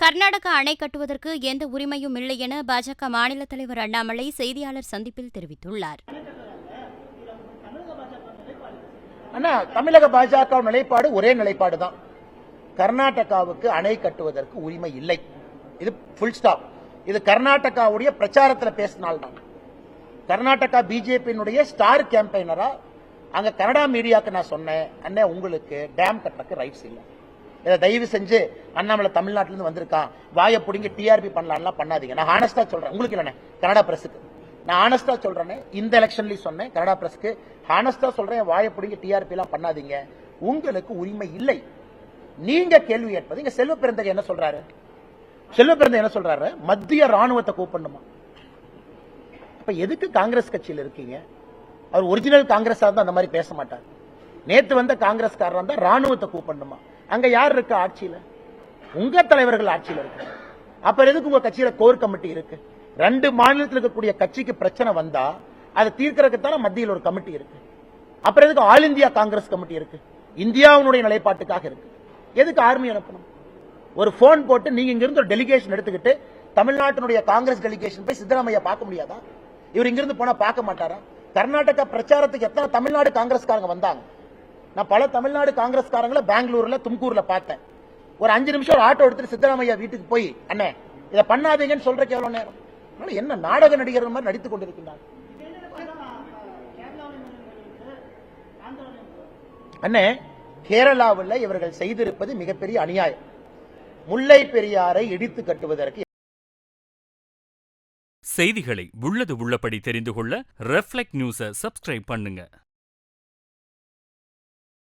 கர்நாடகா அணை கட்டுவதற்கு எந்த உரிமையும் இல்லை என பாஜக மாநில தலைவர் அண்ணாமலை செய்தியாளர் சந்திப்பில் தெரிவித்துள்ளார். தமிழக பாஜக நிலைப்பாடு ஒரே நிலைப்பாடு தான். கர்நாடகாவுக்கு அணை கட்டுவதற்கு உரிமை இல்லை. இது ஃபுல் ஸ்டாப். இது கர்நாடகாவுடைய பிரச்சாரத்தில் பேசினால்தான். கர்நாடகா பிஜேபியினுடைய ஸ்டார் கேம்பெயினரா அங்க கனடா மீடியாவுக்கு நான் சொன்னேன், அண்ணே உங்களுக்கு டேம் கட்டுறதுக்கு ரைட்ஸ் இல்லை. இதை தயவு செஞ்சு அண்ணாமலை தமிழ்நாட்டிலிருந்து வந்திருக்கான், வாயை பிடிங்க டிஆர்பி பண்ணலாம்லாம் பண்ணாதீங்க. நான் ஹானஸ்டா சொல்றேன், உங்களுக்கு இல்லைண்ணே கனடா பிரஸுக்கு நான் ஹானஸ்டா சொல்றேன். இந்த எலெக்ஷன்லயும் சொன்னேன், கனடா பிரஸுக்கு ஹானஸ்டா சொல்றேன், வாயை பிடிங்க டிஆர்பி எல்லாம் பண்ணாதீங்க, உங்களுக்கு உரிமை இல்லை. நீங்க கேள்வி கேட்பது. இங்க செல்வ பெருந்தகை என்ன சொல்றாரு? செல்வ பெருந்தகை என்ன சொல்றாரு? மத்திய ராணுவத்தை கூப்பிடணுமா? அப்ப எதுக்கு காங்கிரஸ் கட்சியில் இருக்கீங்க? அவர் ஒரிஜினல் காங்கிரஸ் தான் அந்த மாதிரி பேச மாட்டார். நேத்து வந்த காங்கிரஸ்காரர் தான் ராணுவத்தை கூப்பிடணுமா? அங்க யார் இருக்க ஆட்சியில? உங்க தலைவர்கள் ஆட்சியில இருக்கு. அப்ப எதுக்கு உங்க கட்சியில கோர் கமிட்டி இருக்கு? 2 மாநிலத்தில் இருக்கக்கூடிய கட்சிக்கு பிரச்சனை வந்தா அதை தீர்க்கறதுக்கு தானே மத்தியில் ஒரு கமிட்டி இருக்கு. அப்புறம் எதுக்கு ஆல் இந்தியா காங்கிரஸ் கமிட்டி இருக்கு? இந்தியாவுடைய நிலைப்பாட்டுக்காக இருக்கு. எதுக்கு ஆர்மி அனுப்பணும்? ஒரு போன் போட்டு நீங்க இங்கிருந்து ஒரு டெலிகேஷன் எடுத்துக்கிட்டு தமிழ்நாட்டினுடைய காங்கிரஸ் டெலிகேஷன் போய் சித்தராமையா பார்க்க முடியாதா? இவர் இங்கிருந்து போனா பார்க்க மாட்டாரா? கர்நாடகா பிரச்சாரத்துக்கு எத்தனை தமிழ்நாடு காங்கிரஸ்காரங்க வந்தாங்க? நான் பல தமிழ்நாடு காங்கிரஸ்காரங்களை பெங்களூர்ல தும்கூர்ல பார்த்தேன். ஒரு 5 நிமிஷம் ஒரு ஆட்டோ எடுத்துட்டு சித்தராமையா வீட்டுக்கு போய் அண்ணே இதை பண்ணாதீங்கன்னு சொல்றதுக்கு எவ்வளவு நேரம்? என்ன நாடக நடிகர்கள் மாதிரி நடித்துக் கொண்டிருக்கிறார் அண்ணே. கேரளாவில் இவர்கள் செய்திருப்பது மிகப்பெரிய அநியாயம். முல்லை பெரியாரை இடித்து கட்டுவதற்கு. செய்திகளை உள்ளது உள்ளபடி தெரிந்து கொள்ள ரெஃப்ளெக்ட் நியூஸை சப்ஸ்கிரைப் பண்ணுங்க.